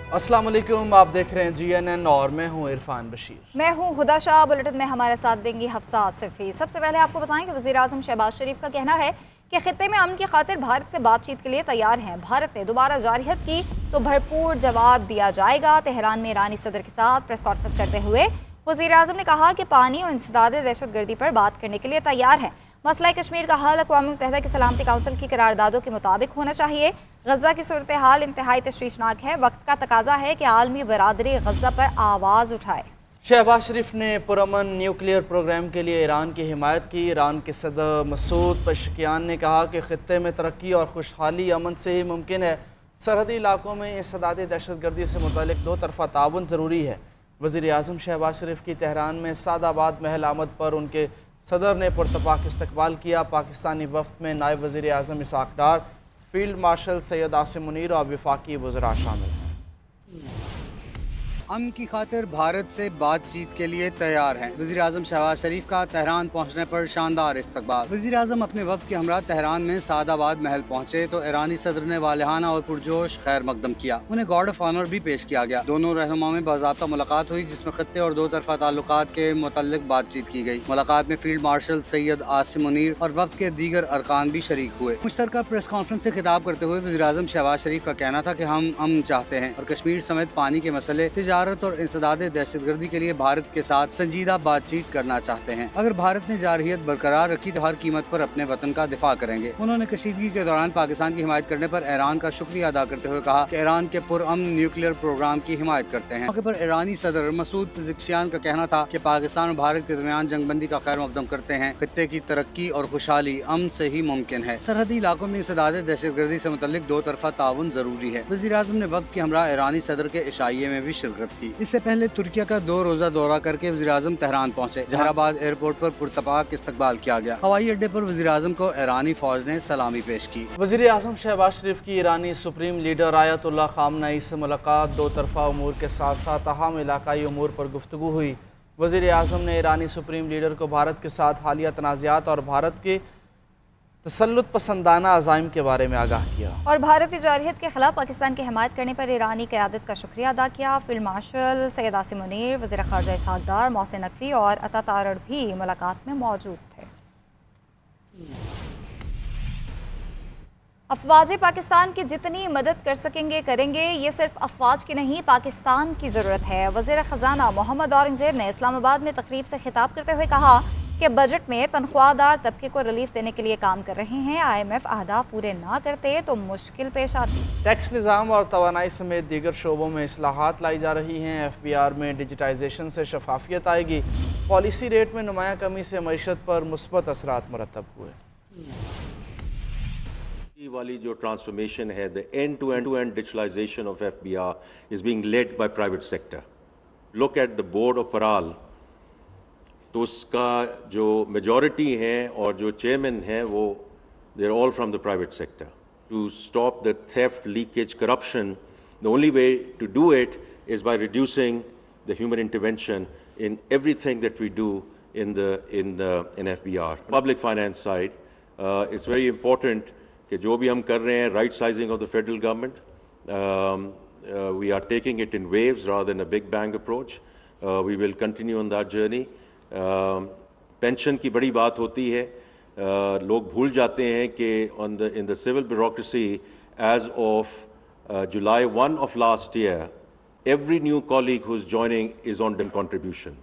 अस्सलाम वालेकुम, आप देख रहे हैं GNN और मैं हूं इरफान बशीर। मैं हूं हुदा शाह। बुलेटिन में हमारे साथ देंगी हफ्सा आसिफी। सबसे पहले आपको बताएं कि वज़ीर आज़म शहबाज शरीफ का कहना है कि खित्ते में अमन की खातिर भारत से बातचीत के लिए तैयार हैं। भारत ने दोबारा जारहियत की तो भरपूर जवाब दिया जाएगा। तेहरान में ईरानी सदर के साथ प्रेस कॉन्फ्रेंस करते हुए वज़ीर आज़म ने कहा कि पानी और इंसदाद दहशतगर्दी पर बात करने के लिए तैयार हैं। मसला कश्मीर का हल अक़वाम मुत्तहिदा की सलामती काउंसिल की करारदादों के मुताबिक होना चाहिए। गज़ा की सूरत हाल इंतहाई तशवीशनाक है। वक्त का तकाजा है कि आलमी बरादरी गज़ा पर आवाज़ उठाए। शहबाज शरीफ ने पुरअमन न्यूक्लियर प्रोग्राम के लिए ईरान की हिमायत की। ईरान के सदर मसूद पेशकियान ने कहा कि खित्ते में तरक्की और खुशहाली अमन से ही मुमकिन है। सरहदी इलाकों में इंसदाद दहशतगर्दी से मुतल्लिक़ दो तरफ़ा ताउन ज़रूरी है। वज़ीर आज़म शहबाज शरीफ की तेहरान में सादाबाद महल आमद पर उनके सदर ने पुरतपाक इस्तकबाल किया। पाकिस्तानी वफ़द में नायब वज़ीर आज़म इसहाक़ डार, फील्ड मार्शल सैयद आसिम मुनीर और वफाकी वज़रा शामिल हैं। अमन की खातिर भारत से बातचीत के लिए तैयार हैं। वज़ीर आज़म शहबाज शरीफ का तेहरान पहुँचने पर शानदार इस्तकबाल। वज़ीर आज़म अपने वफ़द के हमरा तेहरान में सादाबाद महल पहुँचे तो ईरानी सदर ने वालिहाना और पुरजोश खैर मकदम किया। उन्हें गार्ड ऑफ ऑनर भी पेश किया गया। दोनों रहनुमाओं में बाज़ाब्ता मुलाकात हुई जिसमें खत्ते और दो तरफ़ा ताल्लुकात के मुतल्लिक़ बातचीत की गई। मुलाकात में फील्ड मार्शल सैयद आसिम मुनीर और वफ़द के दीगर अरकान भी शरीक हुए। मुश्तरका प्रेस कॉन्फ्रेंस से खिताब करते हुए वज़ीर आज़म शहबाज शरीफ का कहना था कि हम अमन चाहते हैं और कश्मीर समेत पानी के मसले, तिजारत और इंसदाद दहशतगर्दी के लिए भारत के साथ संजीदा बातचीत करना चाहते हैं। अगर भारत ने जारहियत बरकरार रखी तो हर कीमत पर अपने वतन का दिफा करेंगे। उन्होंने कशीदगी के दौरान पाकिस्तान की हिमायत करने पर ईरान का शुक्रिया अदा करते हुए कहा कि ईरान के पुरअमन न्यूक्लियर प्रोग्राम की हिमायत करते हैं। मौके पर ईरानी सदर मसूद पेशकियान का कहना था कि पाकिस्तान और भारत के दरमियान जंगबंदी का खैर मकदम करते हैं। खित्ते की तरक्की और खुशहाली अमन से ही मुमकिन है। सरहदी इलाकों में इंसदाद दहशतगर्दी से मुतल्लिक दो तरफा ताउन जरूरी है। वज़ीर आज़म ने वक्त के हमरा ईरानी सदर के इशाइये में भी शिरकत की। इससे पहले तुर्किया का 2 रोज़ा दौरा करके वज़ीर आज़म तेहरान पहुँचे। जहराबाद एयरपोर्ट पर पुरतपाक इस्तकबाल किया गया। हवाई अड्डे पर वज़ीर आज़म को ईरानी फौज ने सलामी पेश की। वज़ीर आज़म शहबाज शरीफ की ईरानी सुप्रीम लीडर आयतुल्लाह ख़ामनई से मुलाकात। दो तरफ़ा उमूर के साथ साथ अहम इलाकाई उमूर पर गुफ्तगू हुई। वज़ीर आज़म ने ईरानी सुप्रीम लीडर को भारत के साथ हालिया तनाज़ात और भारत के तसल्लुत पसंदाना अज़ाइम के बारे में आगाह किया और भारतीय जारहियत के खिलाफ पाकिस्तान की हिमायत करने पर ईरानी क़यादत का शुक्रिया अदा किया। फील्ड मार्शल सैयद आसिम मुनीर, वज़ीर ख़ारजा इसहाक़ डार, मोहसिन नकवी और अता तारड़ भी मुलाकात में मौजूद थे। अफ़वाज पाकिस्तान की जितनी मदद कर सकेंगे करेंगे। ये सिर्फ अफ़वाज की नहीं पाकिस्तान की ज़रूरत है। वज़ीर ख़ज़ाना मोहम्मद औरंगज़ेब ने इस्लामाबाद में तकरीब से खिताब करते हुए कहा कि बजट में तनख्वाहदार तबके को रिलीफ देने के लिए काम कर रहे हैं। IMF अहदाफ पूरे ना करते तो मुश्किल पेश आती। टैक्स निज़ाम और तवानाई समेत दीगर शोबों में इस्लाहात लाई जा रही हैं। FBR में डिजिटाइजेशन से शफाफियत आएगी। पॉलिसी रेट में नुमायाँ कमी से मईशत पर मुस्बत असरात मुरतब हुए। वाली जो ट्रांसफॉर्मेशन है, the end to end digitalisation of FBR is being led by private sector. Look at the board of PRAL, तो उसका जो मेजॉरिटी हैं और जो चेयरमैन हैं वो they are all from the private sector. To stop the theft, leakage, corruption, the only way to do it is by reducing the human intervention in everything that we do in FBR. Public finance side, it's very important कि जो भी हम कर रहे हैं, right sizing of the federal government, we are taking it in waves rather than a big bang approach. We will continue on that journey. Pension की बड़ी बात होती है, लोग भूल जाते हैं कि in the civil bureaucracy as of July 1 of last year, every new colleague who's joining is on contribution.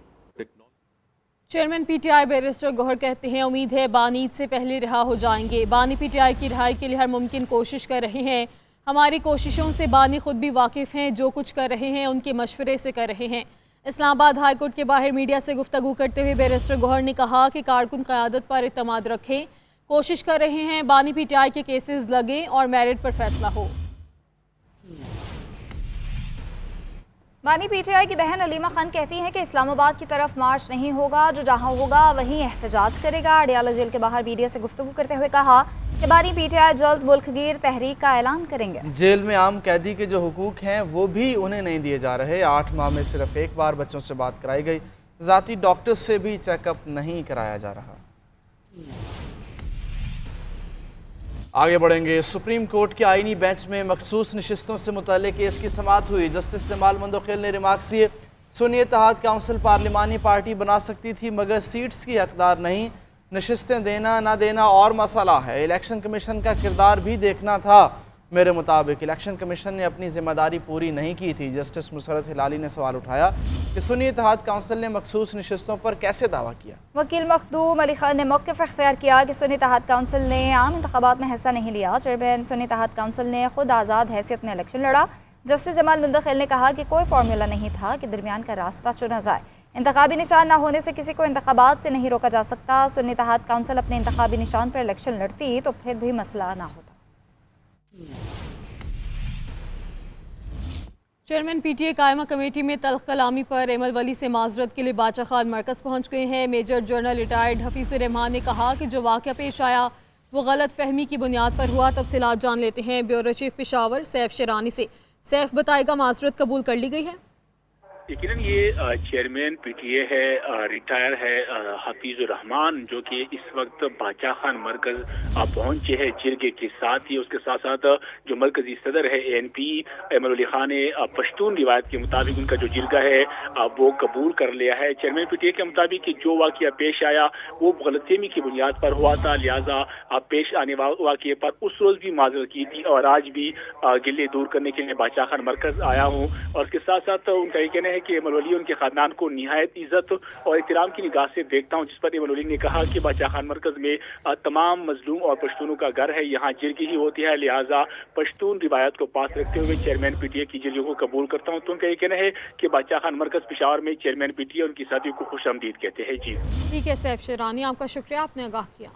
Chairman PTI barrister Gohar कहते हैं उम्मीद है बानी ईद से पहले रिहा हो जाएंगे। बानी PTI की रिहाई के लिए हर मुमकिन कोशिश कर रहे हैं। हमारी कोशिशों से बानी खुद भी वाकिफ़ हैं। जो कुछ कर रहे हैं उनके मशवरे से कर रहे हैं। इस्लामाबाद हाई कोर्ट के बाहर मीडिया से गुफ्तगू करते हुए बैरिस्टर गौहर ने कहा कि कारकुन क़यादत पर इत्मीनान रखें। कोशिश कर रहे हैं बानी PTI के केसेस लगें और मेरिट पर फैसला हो। बानी PTI की बहन अलीमा खान कहती हैं कि इस्लामाबाद की तरफ मार्च नहीं होगा, जो जहां होगा वहीं एहतजाज करेगा। अडियाला जेल के बाहर मीडिया से गुफ्तगू करते हुए कहा कि बानी PTI जल्द मुल्कगीर तहरीक का ऐलान करेंगे। जेल में आम कैदी के जो हुकूक हैं वो भी उन्हें नहीं दिए जा रहे। 8 माह में सिर्फ एक बार बच्चों से बात कराई गई। ज़ाती डॉक्टर से भी चेकअप नहीं कराया जा रहा। आगे बढ़ेंगे। सुप्रीम कोर्ट के आईनी बेंच में मखसूस नशिस्तों से मुतल्लिक केस की समाअत हुई। जस्टिस जमाल मंदोखिल ने रिमार्क्स दिए, सुन्नी इत्तेहाद काउंसिल पार्लिमानी पार्टी बना सकती थी मगर सीट्स की हकदार नहीं। नशिस्तें देना ना देना और मसला है, इलेक्शन कमीशन का किरदार भी देखना था। मेरे मुताबिक इलेक्शन कमीशन ने अपनी जिम्मेदारी पूरी नहीं की थी। जस्टिस मुसरत हिलाली ने सवाल उठाया कि सुन्नी इत्तेहाद काउंसिल ने मखसूस नशिस्तों पर कैसे दावा किया। वकील मखदूम अली खान ने मौक़िफ़ इख्तियार किया कि सुन्नी इत्तेहाद काउंसिल ने आम इंतखाबात में हिस्सा नहीं लिया। चेयरमैन सुन्नी इत्तेहाद काउंसिल ने खुद आज़ाद हैसियत में इलेक्शन लड़ा। जस्टिस जमाल मंदोखिल ने कहा कि कोई फार्मूला नहीं था कि दरमियान का रास्ता चुना जाए। इंतखाबी निशान ना होने से किसी को इंतखाबात से नहीं रोका जा सकता। सुन्नी इत्तेहाद काउंसिल अपने इंतखाबी निशान पर इलेक्शन लड़ती तो फिर भी मसला ना होता। चेयरमैन पीटीए कायमा कमेटी में तल्ख कलामी पर एमल वली से माजरत के लिए बादशाह खान मरकज़ पहुँच गए हैं। मेजर जनरल रिटायर्ड हफीज़ुर रहमान ने कहा कि जो वाक़या पेश आया वो गलत फहमी की बुनियाद पर हुआ। तफसीलात जान लेते हैं ब्यूरो चीफ पेशावर सैफ शेरानी से। सैफ बताएगा, माजरत कबूल कर ली गई है? यकीनन ये चेयरमैन पीटीए है, रिटायर है हफीजुर रहमान, जो कि इस वक्त बादशाह खान मरकज पहुंचे हैं जिरगे के साथ ही। उसके साथ साथ जो मरकजी सदर है एएनपी एमल वली खान ने पश्तून रिवायत के मुताबिक उनका जो जिरगा है वो कबूल कर लिया है। चेयरमैन पीटीए के मुताबिक कि जो वाक़या पेश आया वो गलतफहमी की बुनियाद पर हुआ था, लिहाजा पेश आने वाक़े पर उस रोज़ भी माजरत की थी और आज भी गिले दूर करने के लिए बादशाह खान मरकज आया हूँ। और उसके साथ साथ उनका ये कहना है कि एमल वली उनके खानदान को निहायत इज्जत और एहतराम की निगाह से देखता हूँ, जिस पर एमल वली ने कहा कि बादशाह खान मरकज में तमाम मजलूम और पश्तूनों का घर है, यहाँ जिरगी ही होती है, लिहाजा पश्तून रिवायत को पास रखते हुए चेयरमैन पीटीए की जिरगी को कबूल करता हूँ। तो उनका ये कहना है कि बादशाह खान मरकज पेशावर में चेयरमैन पीटीए और उनकी साथियों को खुश आमदीद कहते हैं। जी ठीक है सैफ शेरानी, आपका शुक्रिया, आपने आगाह किया।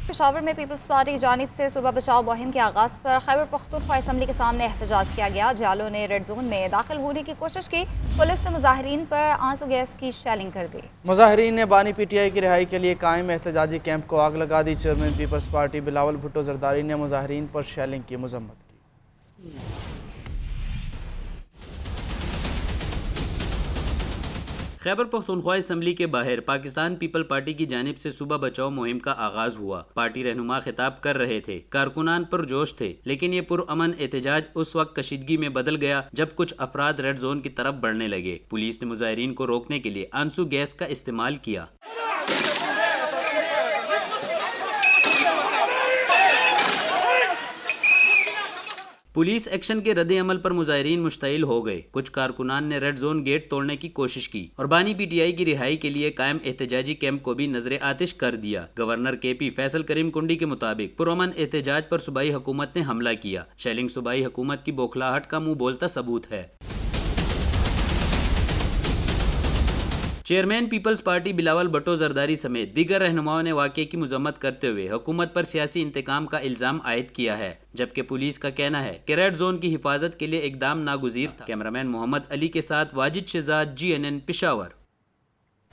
पेशावर में पीपल्स पार्टी की जानिब से सुबह बचाव मुहिम के आगाज़ पर खैबर पख्तूनख्वा असम्बली के सामने एहतजाज किया गया। जालों ने रेड जोन में दाखिल होने की कोशिश की। पुलिस ने मुजाहिरीन पर आंसू गैस की शेलिंग कर दी। मुजाहिरीन ने बानी पीटीआई की रिहाई के लिए कायम एहतजाजी कैंप को आग लगा दी। Chairman peoples party Bilawal Bhutto Zardari ने मुजाहिरीन पर शेलिंग की मजम्मत की। खैबर पख्तूनख्वा असम्बली के बाहर पाकिस्तान पीपल पार्टी की जानिब से सुबह बचाओ मुहिम का आगाज हुआ। पार्टी रहनुमा खिताब कर रहे थे, कारकुनान पर जोश थे, लेकिन ये पुरअमन एहतजाज उस वक्त कशीदगी में बदल गया जब कुछ अफराद रेड जोन की तरफ बढ़ने लगे। पुलिस ने मुजाहिरीन को रोकने के लिए आंसू गैस का इस्तेमाल किया। पुलिस एक्शन के रद्द अमल पर मुजाहिरीन मुश्तइल हो गए। कुछ कारकुनान ने रेड जोन गेट तोड़ने की कोशिश की और बानी पीटीआई की रिहाई के लिए कायम एहतजाजी कैंप को भी नजर आतिश कर दिया। गवर्नर केपी फैसल करीम कुंडी के मुताबिक पुरअमन एहतजाज पर सूबाई हुकूमत ने हमला किया। शेलिंग सूबाई हुकूमत की बौखलाहट का मुंह बोलता सबूत है। Chairman peoples party Bilawal Bhutto Zardari समेत दीगर रहनुमाओं ने वाक़े की मजम्मत करते हुए हुकूमत पर सियासी इंतकाम का इल्ज़ाम आयद किया है, जबकि पुलिस का कहना है कि रेड जोन की हिफाजत के लिए इकदाम नागुज़ीर था। कैमरामैन मोहम्मद अली के साथ वाजिद शहजाद, GNN पेशावर।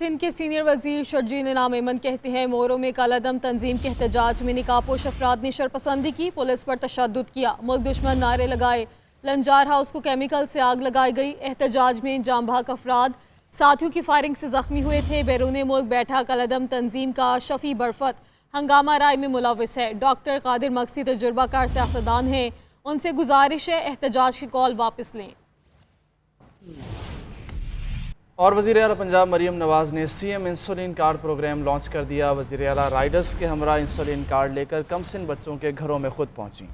सिंध के सीनियर वजीर शर्जील इनाम एमन कहते हैं मोरों में कालादम तंजीम के एहतजाज में निकापोश अफराद ने शरपसंदी की, पुलिस पर तशद्दुद किया, मुल्क दुश्मन नारे लगाए, लंजार हाउस को केमिकल से आग लगाई गई। एहतजाज में जाम भाग अफराद साथियों की फायरिंग से जख्मी हुए थे। बैरून मुल्क बैठा कालादम तंजीम का शफी बरफत हंगामा राय में मुलविस है। डॉक्टर कादिर मक्सी तजुर्बाकार सियासतदान हैं, उनसे गुजारिश है एहतजाज की कॉल वापस लें। और वज़ीर आला पंजाब मरीम नवाज़ ने CM insulin card programme launch कर दिया। वज़ीर आला राइडर्स के हमरा इंसुलिन कार्ड लेकर कमसिन बच्चों के घरों में खुद पहुंची।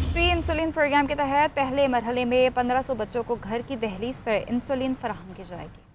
फ्री इंसुलिन प्रोग्राम के तहत पहले मरहले में 1500 बच्चों को घर की दहलीज पर इंसुलिन फराहम की जाएगी।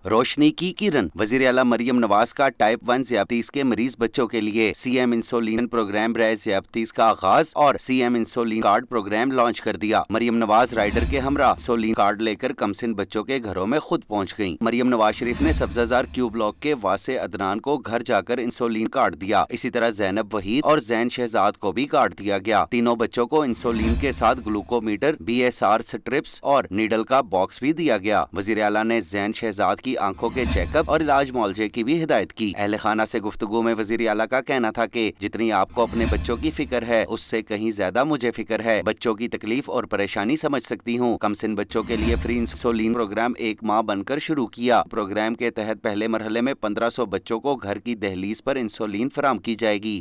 रोशनी की किरण। वज़ीर आला मरियम नवाज का टाइप 1 ज़ियाबतीस के मरीज बच्चों के लिए CM इंसुलिन प्रोग्राम रहे ज़ियाबतीस का आगाज और CM insulin card programme launch कर दिया। मरियम नवाज राइडर के हमरा इंसुलिन कार्ड लेकर कमसिन बच्चों के घरों में खुद पहुंच गयीं। मरियम नवाज शरीफ ने सब्जाजार क्यू ब्लॉक के वासे अदनान को घर जाकर इंसुलिन कार्ड दिया। इसी तरह जैनब वहीद और जैन शहजाद को भी कार्ड दिया गया। तीनों बच्चों को इंसुलिन के साथ ग्लूकोमीटर, BSR स्ट्रिप्स और नीडल का बॉक्स भी दिया गया। वज़ीर आला ने जैन शहजाद की आंखों के चेकअप और इलाज मुआवजे की भी हिदायत की। अहले खाना से गुफ्तगू में वज़ीर आला का कहना था कि जितनी आपको अपने बच्चों की फिक्र है उससे कहीं ज्यादा मुझे फिक्र है। बच्चों की तकलीफ और परेशानी समझ सकती हूँ। कमसिन बच्चों के लिए फ्री इंसुलिन प्रोग्राम एक माह बनकर शुरू किया। प्रोग्राम के तहत पहले मरहले में 1500 बच्चों को घर की दहलीज पर इंसुलिन फराहम की जाएगी।